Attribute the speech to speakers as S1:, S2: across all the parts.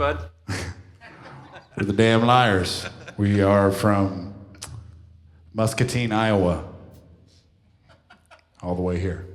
S1: bud?
S2: We're the Damn Liars. We are from Muscatine, Iowa. All the way here.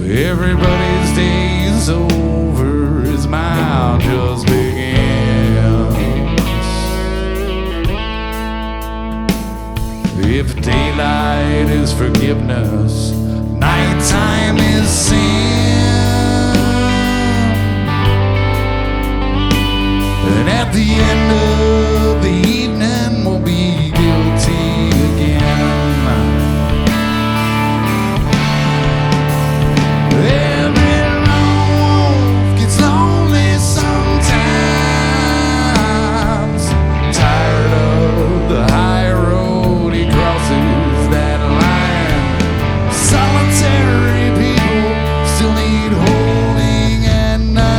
S2: Everybody's day's over, his mile just begins. If daylight is forgiveness, nighttime is sin. And at the end of the evening, we'll be guilty again. Every lone wolf gets lonely sometimes. Tired of the high road, he crosses that line. Solitary people still need holding at night.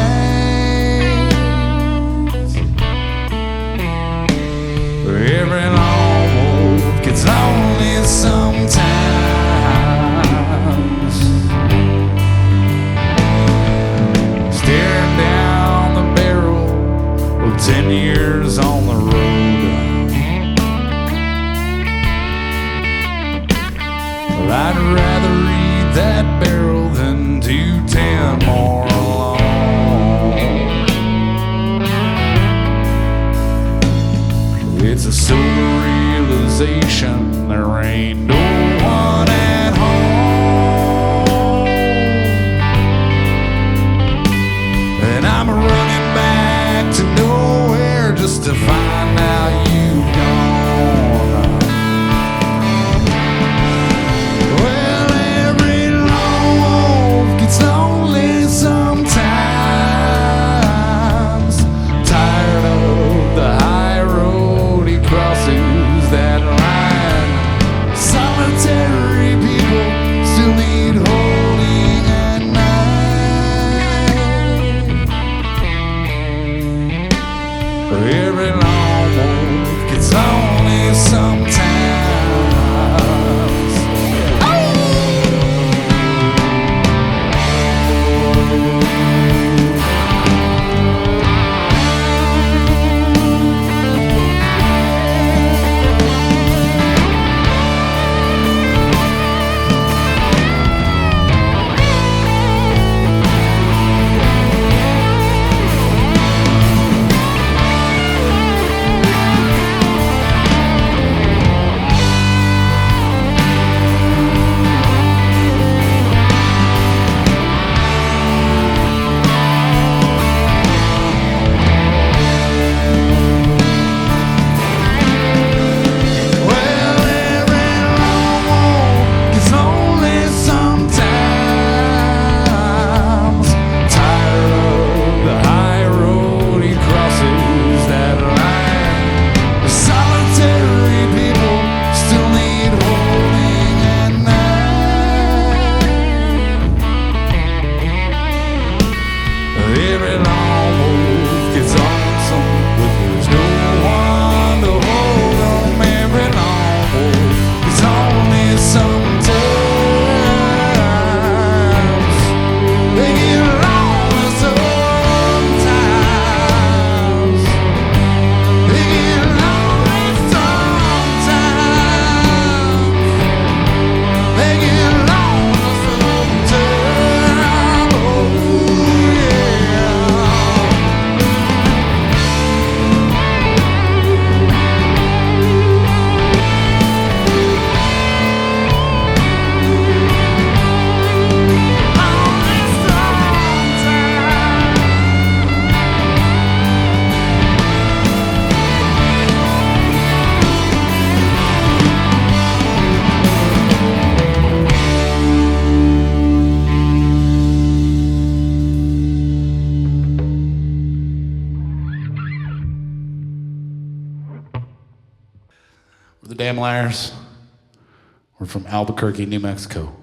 S2: Every lone wolf gets lonely sometimes. Staring down the barrel of 10 years on the road. Well, I'd rather read that barrel than do 10 more alone. It's a sober realization there ain't no one at home. And I'm running back to nowhere just to find out you've gone. Well, every lone wolf gets lonely sometimes. Tired of the high road, he crosses that line. Solitary people still need holding at night. Every lone wolf We're the Damn Liars. We're from Albuquerque, New Mexico.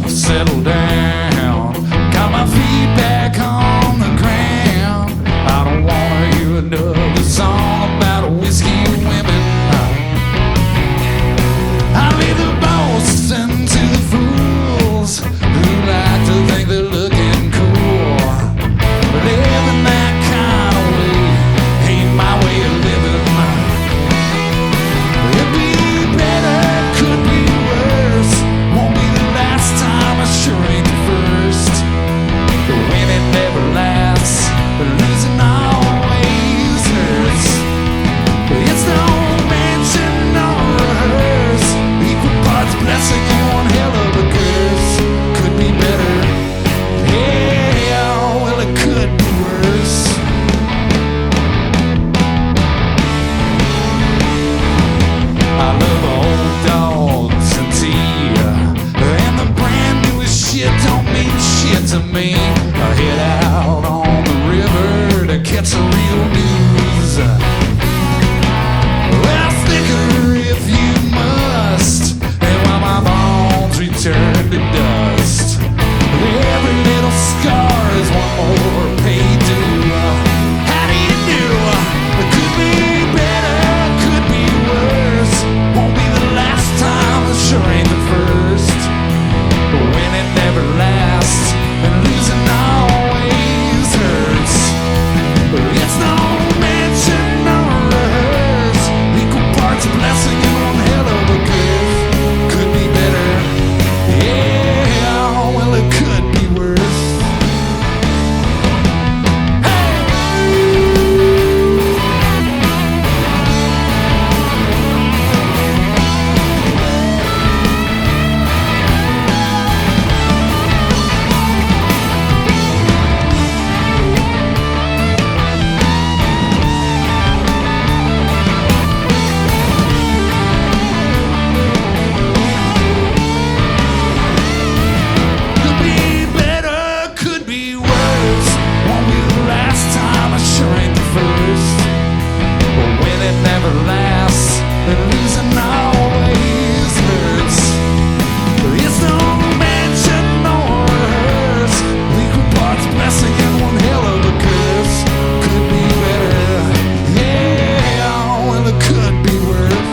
S2: Settle down, got my feet back on the ground. I don't wanna hear another song about whiskey and women. I leave the boasts to the fools who like to think they're looking cool. Living that kind of way ain't my way of living. It'd be better, could be worse. Won't be the last time, I sure ain't the first. The winning never lasts, but losing always hurts. It's no mention, no rehearse. Equal parts blessing and one hell of a curse. Could be better, yeah, well it could be worse. I love old dogs and tea, and the brand newest shit don't mean shit to me. I head out on the river to catch the real news. Well, sticker if you must, and while my bones return to dust, every little scar is one more paid due. How do you do? It could be better, could be worse. Won't be the last time, it sure ain't the first. But when it never lasts, and losing always hurts. But it's no mention, no rehearse. Equal parts blessing and one hell of a curse. Could be better, yeah, well it could be worse. Could be better, could be worse. Won't be the last time, I sure ain't the first. But when it never lasts, then losing always hurts. But it's no mention, no rehearse. Equal parts blessing and one hell of a curse. Could be better, yeah, well it could be worse.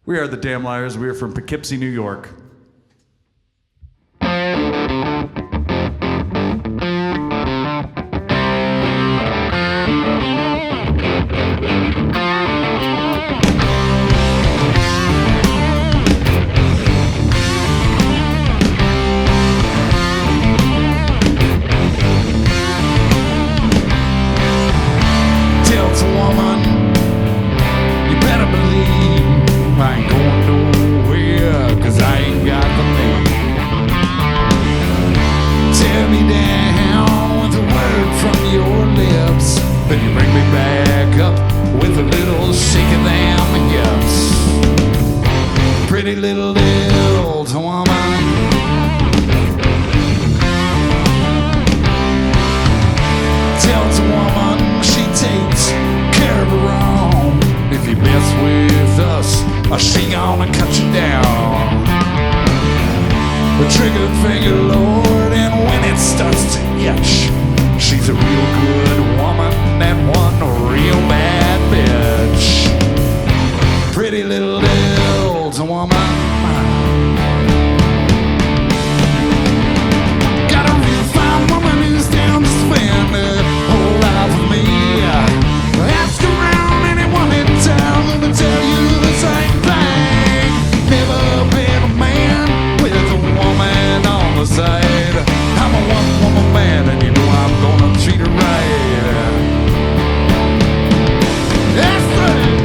S1: We are the Damn Liars. We are from Poughkeepsie, New York.
S2: Tells a woman, you better believe I ain't going nowhere, 'cause I ain't got the name. Tear me down with a word from your lips, then you bring me back up with a little shake of them hips. Pretty little Delta woman, tells a woman she takes care of her own. If you mess with us, she gonna cut you down. The trigger finger, Lord, and when it starts to itch, she's a real good woman and one real bad bitch. Pretty little Delta woman, got a real fine woman who's down to spend her whole life with me. Ask around anyone in town, let me tell you the same thing. Never been a man with a woman on the side. I'm a one-woman man, and you know I'm gonna treat her right. That's right.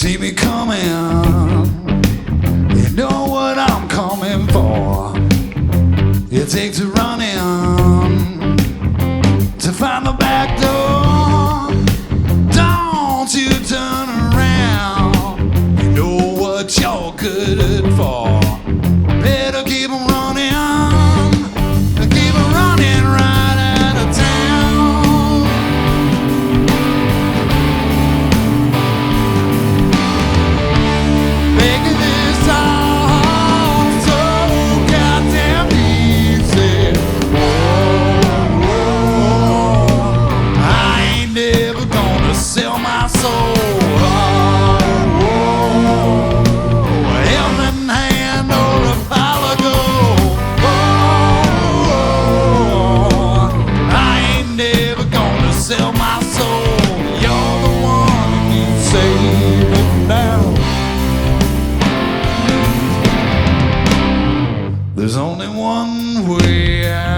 S2: see me coming, you know what I'm coming for. It takes a running to find the back door. Don't you turn around, you know what you're good for. Better keep on running right out of town. Making this all so goddamn easy. I ain't never gonna sell my soul. Helping hand or a pile of gold. I ain't never gonna sell my soul. You're the one who needs saving now. There's only one way out.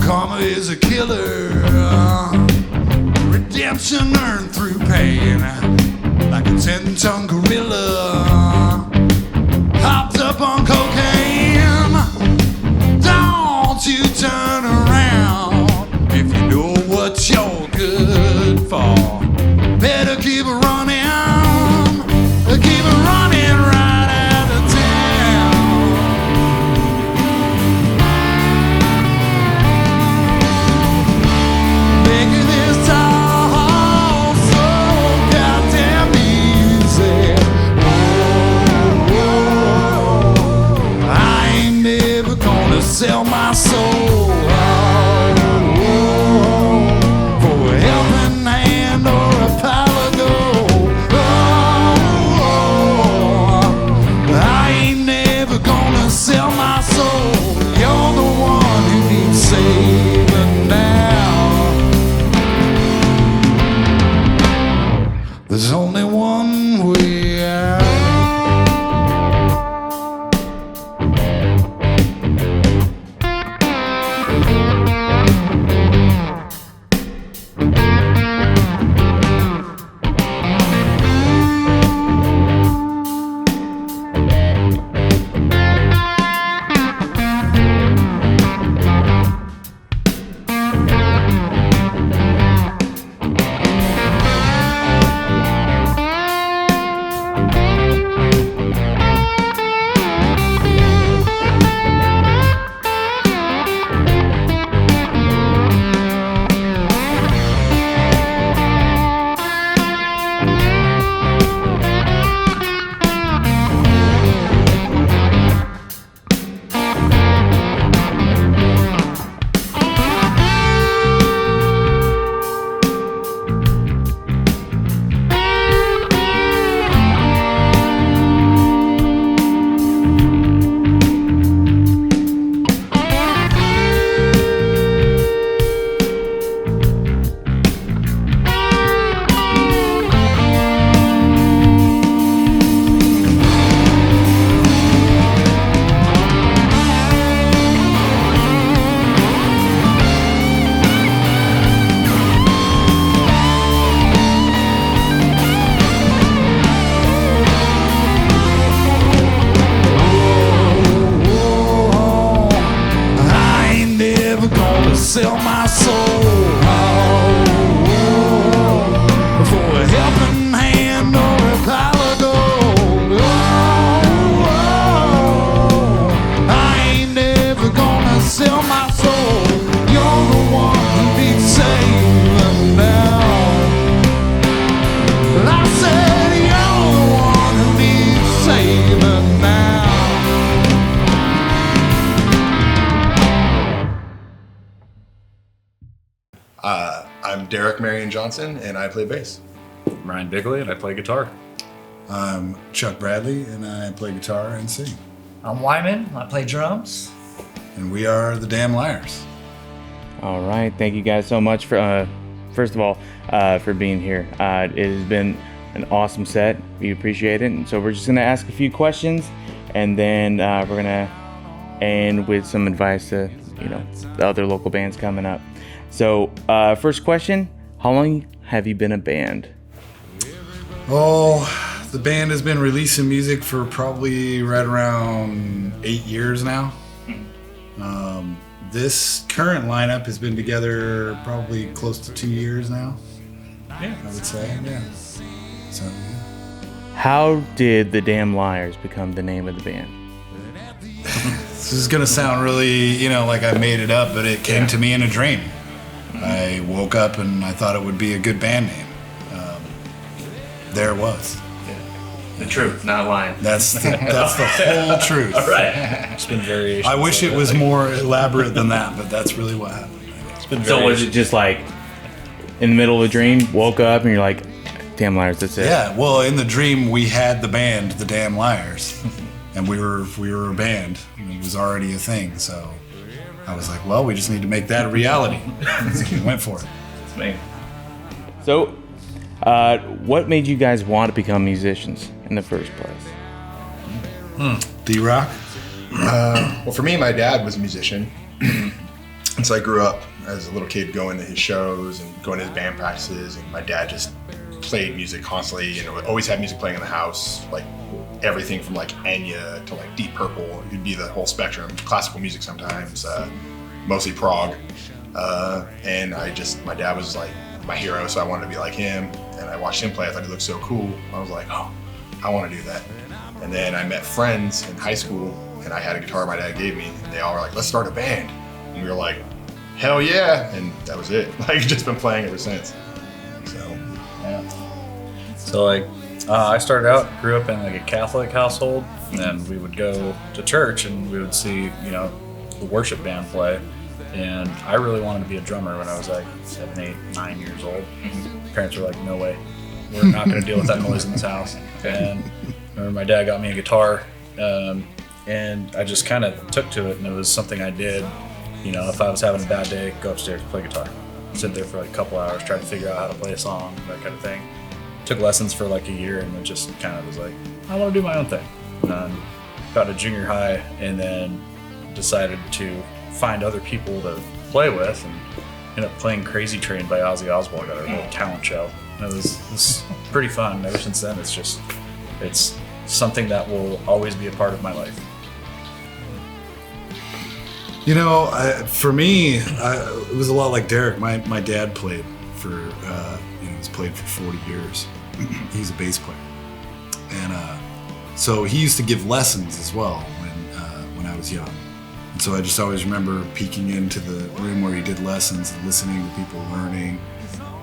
S2: Karma is a killer. Redemption earned through pain. Like a 10-ton gorilla hopped up on cocaine. Don't you turn around if you know what you're good for. Better keep running right out of town. Making this all so goddamn easy. I ain't never gonna sell my soul for a helping hand or a pile of gold. I ain't never gonna sell my soul. You're the one who needs saving now. There's only one way out. Sell my soul for a helping hand or a pile of gold. I ain't never gonna sell my soul. You're the one who needs saving now. I said you're the one who needs saving now.
S3: I'm Derek Marion Johnson, and I play bass.
S4: Ryan Bigley, and I play guitar.
S5: I'm Chuck Bradley, and I play guitar and sing.
S6: I'm Wyman, I play drums.
S5: And we are the Damn Liars.
S7: All right, thank you guys so much for, first of all, for being here. It has been an awesome set. We appreciate it. And so we're just gonna ask a few questions, and then we're gonna end with some advice to the other local bands coming up. So first question: how long have you been a band?
S5: Oh, the band has been releasing music for probably right around 8 years now. This current lineup has been together probably close to 2 years now.
S4: Yeah.
S5: I would say, yeah. So,
S7: How did the Damn Liars become the name of the band?
S5: this is gonna sound really, like I made it up, but it came to me in a dream. I woke up and I thought it would be a good band name. There it was.
S4: The truth, not lying.
S5: That's the whole truth.
S4: All right. It's been variations.
S5: I wish it was more elaborate than that, but that's really what happened.
S4: It's been
S7: So was it just like in the middle of a dream, woke up and you're like, Damn Liars, that's it?
S5: Yeah, well, in the dream we had the band, the Damn Liars, and we were a band. It was already a thing, so I was like, well, we just need to make that a reality. So we went for it.
S4: It's me.
S7: So, what made you guys want to become musicians in the first place?
S5: D-Rock?
S3: Well, for me, my dad was a musician. And so I grew up as a little kid going to his shows and going to his band practices. And my dad just played music constantly and always had music playing in the house, like everything from like Enya to like Deep Purple. It could be the whole spectrum, classical music sometimes, mostly prog. And my dad was like my hero, so I wanted to be like him. And I watched him play. I thought he looked so cool. I was like, oh, I want to do that. And then I met friends in high school, and I had a guitar my dad gave me, and they all were like, let's start a band. And we were like, hell yeah. And that was it. Like, just been playing ever since. So,
S4: Yeah. So I started out, grew up in like a Catholic household, and then we would go to church and we would see, the worship band play. And I really wanted to be a drummer when I was like 7, 8, 9 years old. Parents were like, no way, we're not going to deal with that noise in this house. And I remember my dad got me a guitar, and I just kind of took to it, and it was something I did. If I was having a bad day, go upstairs, play guitar, sit there for like a couple hours, try to figure out how to play a song, that kind of thing. Took lessons for like a year, and then just kind of was like, I want to do my own thing. Got to junior high, and then decided to find other people to play with, and ended up playing Crazy Train by Ozzy Osbourne at our little talent show. And it was pretty fun. Ever since then, it's something that will always be a part of my life.
S5: For me, it was a lot like Derek. My dad played for, he's played for 40 years. He's a bass player. And so he used to give lessons as well when I was young. And so I just always remember peeking into the room where he did lessons and listening to people learning.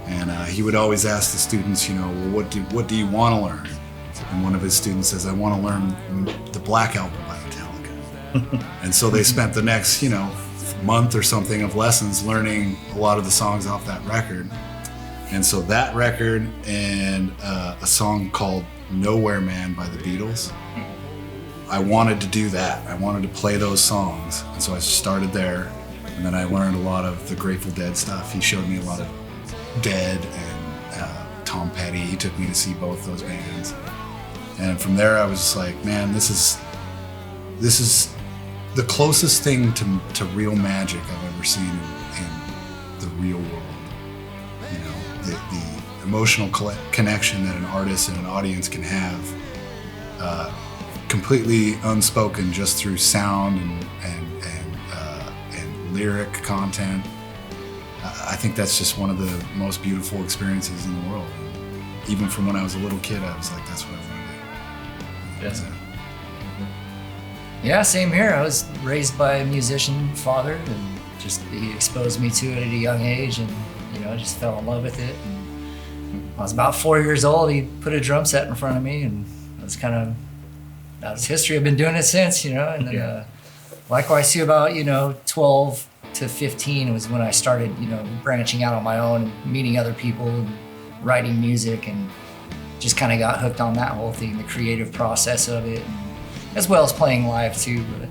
S5: And he would always ask the students, well, what do you want to learn? And one of his students says, I want to learn the Black Album by Metallica. And so they spent the next, month or something of lessons learning a lot of the songs off that record. And so that record and a song called Nowhere Man by the Beatles, I wanted to do that. I wanted to play those songs. And so I started there. And then I learned a lot of the Grateful Dead stuff. He showed me a lot of Dead and Tom Petty. He took me to see both those bands. And from there I was just like, man, this is the closest thing to real magic I've ever seen in the real world. The emotional connection that an artist and an audience can have, completely unspoken, just through sound and lyric content. I think that's just one of the most beautiful experiences in the world. And even from when I was a little kid, I was like, that's what I want to do.
S4: Yeah.
S5: So,
S6: Yeah, same here. I was raised by a musician father, and he exposed me to it at a young age, and I just fell in love with it. And I was about 4 years old. He put a drum set in front of me, and that was history. I've been doing it since, and then likewise too, about 12 to 15 was when I started branching out on my own and meeting other people and writing music, and just kind of got hooked on that whole thing, the creative process of it, and as well as playing live too. But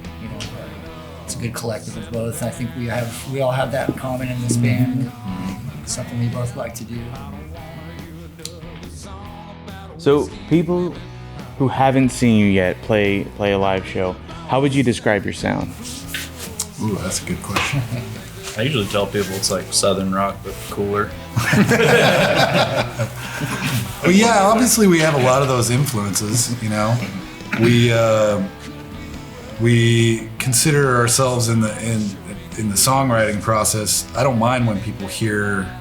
S6: it's a good collective of both. I think we all have that in common in this band. It's something we both like to do.
S7: So people who haven't seen you yet play a live show, how would you describe your sound?
S5: Ooh, that's a good question.
S4: I usually tell people it's like Southern rock, but cooler.
S5: Well, yeah, obviously we have a lot of those influences, you know. We consider ourselves in the songwriting process. I don't mind when people hear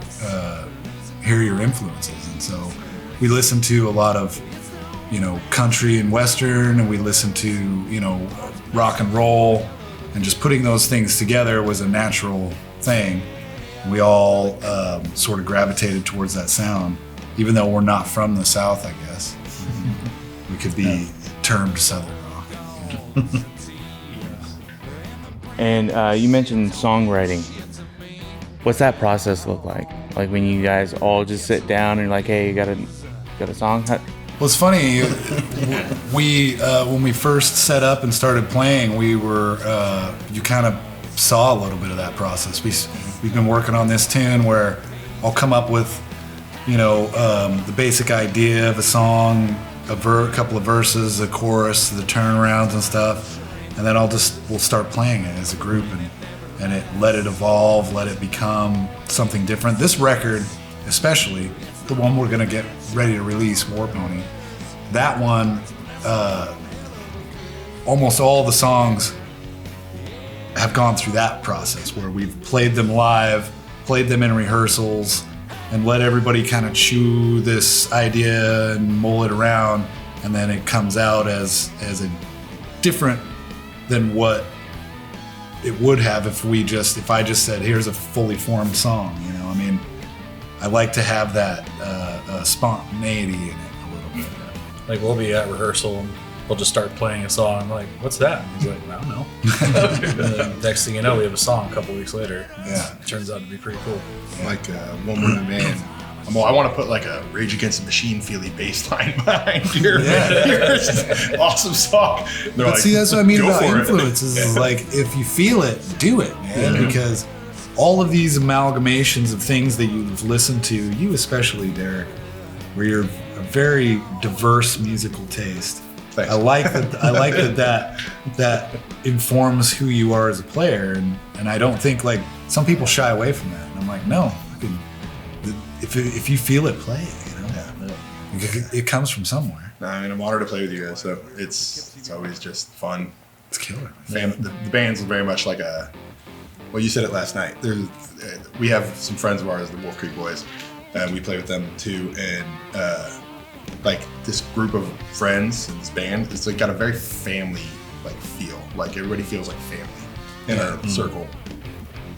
S5: your influences, and so we listen to a lot of, you know, country and western, and we listen to, you know, rock and roll, and just putting those things together was a natural thing. We all sort of gravitated towards that sound, even though we're not from the South, I guess. We could be termed Southern rock. Yeah.
S7: And you mentioned songwriting. What's that process look like? Like when you guys all just sit down and like, hey, you got a song?
S5: Well, it's funny. When we first set up and started playing, we were you kind of saw a little bit of that process. We've been working on this tune where I'll come up with, you know, the basic idea of a song, a couple of verses, a chorus, the turnarounds and stuff, and then we'll start playing it as a group and let it evolve, let it become something different. This record, especially the one we're gonna get ready to release, War Pony, that one, almost all the songs have gone through that process where we've played them live, played them in rehearsals, and let everybody kind of chew this idea and mull it around, and then it comes out as a different than what it would have if I just said, here's a fully formed song, you know. I mean, I like to have that spontaneity in it a little bit.
S4: Like we'll be at rehearsal and we'll just start playing a song. I'm like, what's that? And he's like, I don't know. And then next thing you know, we have a song a couple weeks later.
S5: Yeah.
S4: It turns out to be pretty cool.
S3: Like one woman band. I want to put like a Rage Against the Machine feely bass line behind your awesome song. They're
S5: But
S3: like,
S5: see, that's what I mean
S3: "Go
S5: about
S3: for it."
S5: influences. Is like, if you feel it, do it, man. Because all of these amalgamations of things that you've listened to, you especially, Derek, where you're a very diverse musical taste.
S3: Thanks.
S5: I like that informs who you are as a player, and I don't think, like, some people shy away from that. And I'm like, no, if you feel it, play it. You know, it comes from somewhere.
S3: I mean, I'm honored to play with you guys. So it's always just fun.
S5: It's killer.
S3: The band's very much like well, you said it last night. We have some friends of ours, the Wolf Creek Boys, and we play with them too. And like this group of friends and this band, it's like got a very family like feel. Like everybody feels like family in our circle.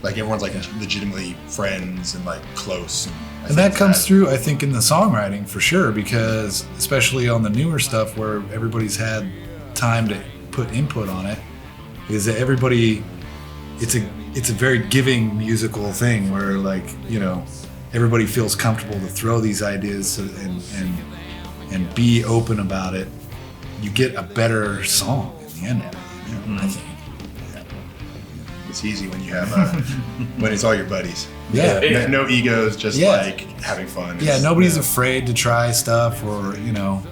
S3: Like everyone's like legitimately friends and like close.
S5: And that comes through, I think, in the songwriting for sure, because especially on the newer stuff where everybody's had time to put input on it, is that everybody, it's a very giving musical thing where, like, you know, everybody feels comfortable to throw these ideas and be open about it. You get a better song in the end of it, you know, I think.
S3: It's easy when you have when it's all your buddies.
S5: Yeah.
S3: No egos, just like having fun.
S5: Yeah, nobody's afraid to try stuff or, you know,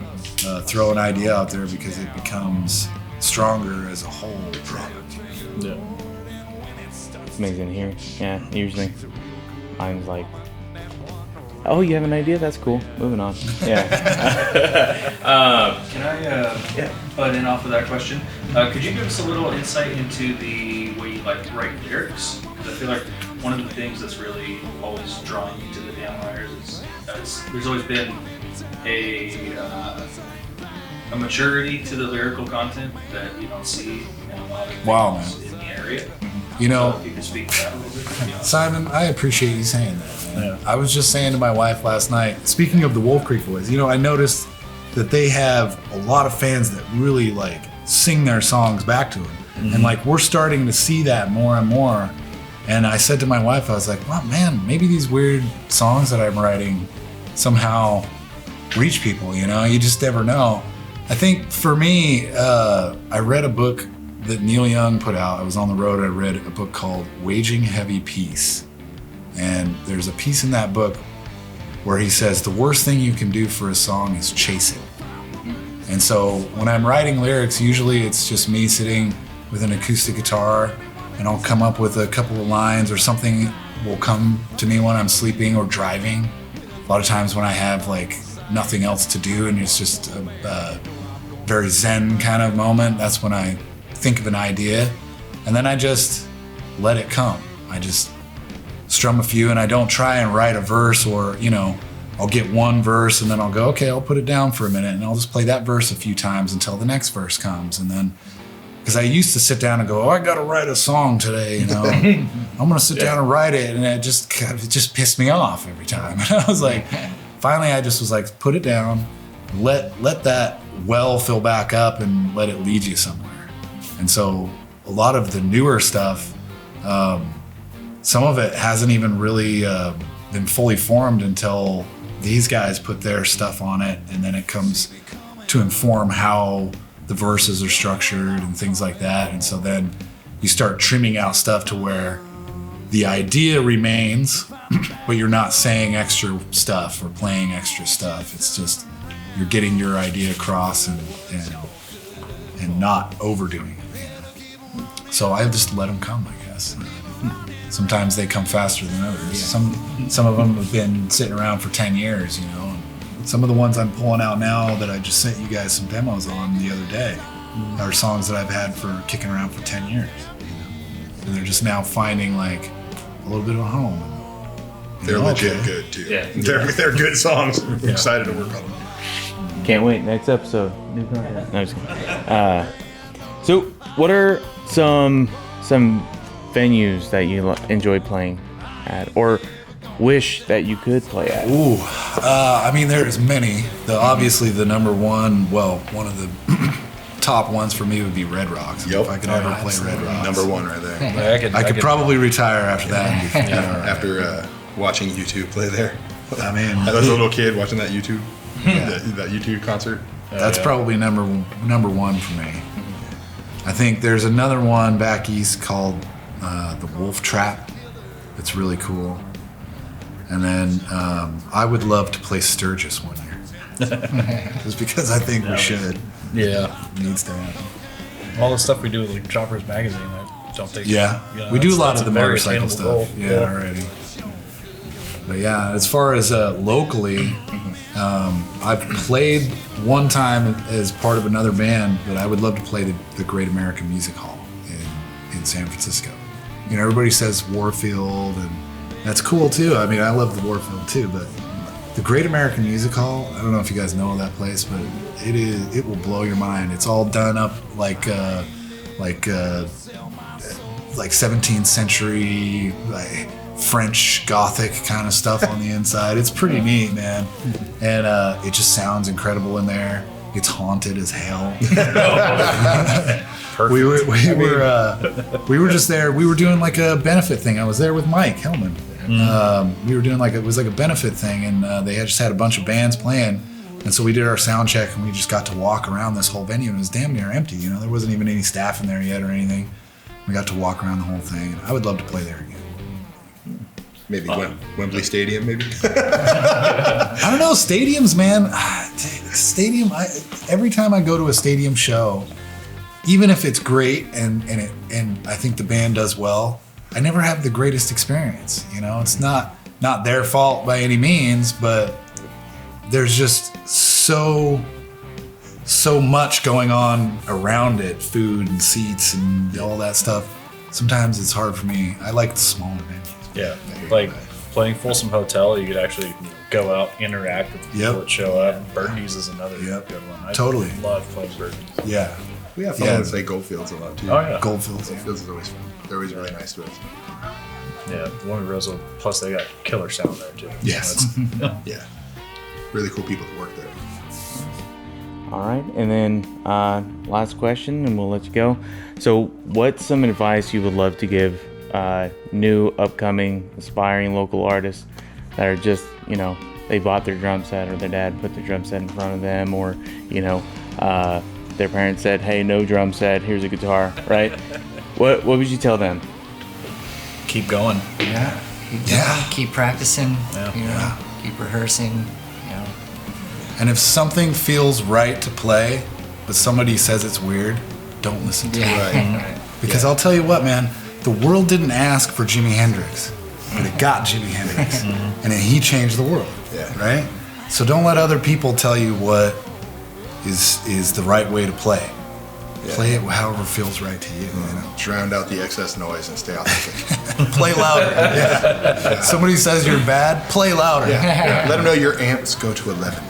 S5: throw an idea out there because it becomes stronger as a whole product.
S4: Yeah.
S7: It's amazing to hear. Yeah, usually mine's like, oh, you have an idea? That's cool. Moving on. Yeah.
S8: Can I butt in off of that question? Could you give us a little insight into the way you like to write lyrics? Because I feel like one of the things that's really always drawn me to the Damn Liars is there's always been a maturity to the lyrical content that you don't see in a lot of things in the area.
S5: You know,
S8: So if you could speak to that a little bit. Yeah.
S5: Simon, I appreciate you saying that, man. I was just saying to my wife last night, speaking of the Wolf Creek Boys, you know, I noticed that they have a lot of fans that really like sing their songs back to them. And like, we're starting to see that more and more. And I said to my wife, I was like, well, man, maybe these weird songs that I'm writing somehow reach people, you know, you just never know. I think for me, I read a book that Neil Young put out. I was on the road, I read a book called Waging Heavy Peace. And there's a piece in that book where he says the worst thing you can do for a song is chase it. And so when I'm writing lyrics, usually it's just me sitting with an acoustic guitar, and I'll come up with a couple of lines, or something will come to me when I'm sleeping or driving. A lot of times when I have like nothing else to do and it's just a very zen kind of moment, that's when I think of an idea, and then I just let it come. I just strum a few, and I don't try and write a verse, or, you know, I'll get one verse and then I'll go, okay, I'll put it down for a minute, and I'll just play that verse a few times until the next verse comes. And then, because I used to sit down and go, oh, I gotta write a song today, you know, I'm gonna sit down and write it, and it just pissed me off every time. And I was like, finally I just was like, put it down, let that well fill back up, and let it lead you somewhere. And so a lot of the newer stuff, some of it hasn't even really been fully formed until these guys put their stuff on it, and then it comes to inform how the verses are structured and things like that. And so then you start trimming out stuff to where the idea remains, but you're not saying extra stuff or playing extra stuff. It's just you're getting your idea across and not overdoing it. You know? So I just let them come, I guess. Sometimes they come faster than others. Yeah. Some of them have been sitting around for 10 years, you know. And some of the ones I'm pulling out now that I just sent you guys some demos on the other day are songs that I've had for kicking around for 10 years. You know? And they're just now finding like a little bit of a home.
S3: They're legit good too.
S8: Yeah.
S3: They're good songs. We're excited to work on them.
S7: Can't wait. Next episode. New content. No, I'm just kidding. So, what are some venues that you enjoy playing at, or wish that you could play at?
S5: Ooh, I mean, there's many. Obviously, the number one, well, one of the top ones for me would be Red Rocks.
S3: Yep.
S5: If I could ever play Red Rocks.
S3: Number one right there.
S5: I could probably retire after that.
S3: After watching U2 play there.
S5: I mean,
S3: I was a little kid watching that U2, that U2 concert.
S5: That's probably number one for me. I think there's another one back east called the Wolf Trap. It's really cool. And then I would love to play Sturgis one year. Just because I think we should.
S4: Yeah.
S5: It needs to happen.
S4: All the stuff we do with like Choppers Magazine, I don't think.
S5: Yeah.
S4: You know,
S5: We do a lot
S4: that's
S5: of the
S4: very
S5: motorcycle
S4: attainable
S5: stuff.
S4: goal.
S5: Yeah, already. But yeah, as far as locally, I've played one time as part of another band, but I would love to play the Great American Music Hall in San Francisco. You know, everybody says Warfield, and that's cool too. I mean, I love the Warfield too, but the Great American Music Hall, I don't know if you guys know that place, but it will blow your mind. It's all done up like 17th century, like French Gothic kind of stuff on the inside. It's pretty neat, man. And it just sounds incredible in there. It's haunted as hell. We were just there. We were doing like a benefit thing. I was there with Mike Hellman. We were doing it was like a benefit thing, and they just had a bunch of bands playing. And so we did our sound check, and we just got to walk around this whole venue, and it was damn near empty. You know, there wasn't even any staff in there yet or anything. We got to walk around the whole thing. I would love to play there again.
S3: Maybe Wembley Stadium, maybe.
S5: I don't know, stadiums, man. Every time I go to a stadium show, even if it's great and I think the band does well, I never have the greatest experience. You know, it's not their fault by any means, but there's just so much going on around it, food and seats and all that stuff. Sometimes it's hard for me. I like the smaller venues.
S4: Yeah, like playing Folsom Hotel, you could actually go out, interact with people that show up. Birdie's is another good one. I
S5: Totally.
S4: love playing Birdie's.
S5: Yeah.
S3: We have fun with Goldfields a lot too.
S4: Oh yeah,
S5: Goldfields.
S3: Goldfields is always fun. They're always really nice to us.
S4: Yeah, the one in Roseville. Plus, they got killer sound there too.
S5: Yes.
S3: Yeah. Really cool people to work there.
S7: All right, and then last question, and we'll let you go. So, what's some advice you would love to give new, upcoming, aspiring local artists that are just, you know, they bought their drum set, or their dad put their drum set in front of them, or, you know, their parents said, hey, no drum set, here's a guitar, right? What would you tell them?
S4: Keep going.
S6: Yeah. Keep practicing.
S4: Yeah.
S6: You know, keep rehearsing, you know.
S5: And if something feels right to play, but somebody says it's weird, don't listen to it.
S6: Right.
S5: Because I'll tell you what, man, the world didn't ask for Jimi Hendrix, but it got Jimi Hendrix. And then he changed the world, right? So don't let other people tell you what is the right way to play. Play it however feels right to you. You know?
S3: Drown out the excess noise and stay authentic.
S5: Play louder. Somebody says you're bad, play louder.
S3: Let them know your amps go to 11.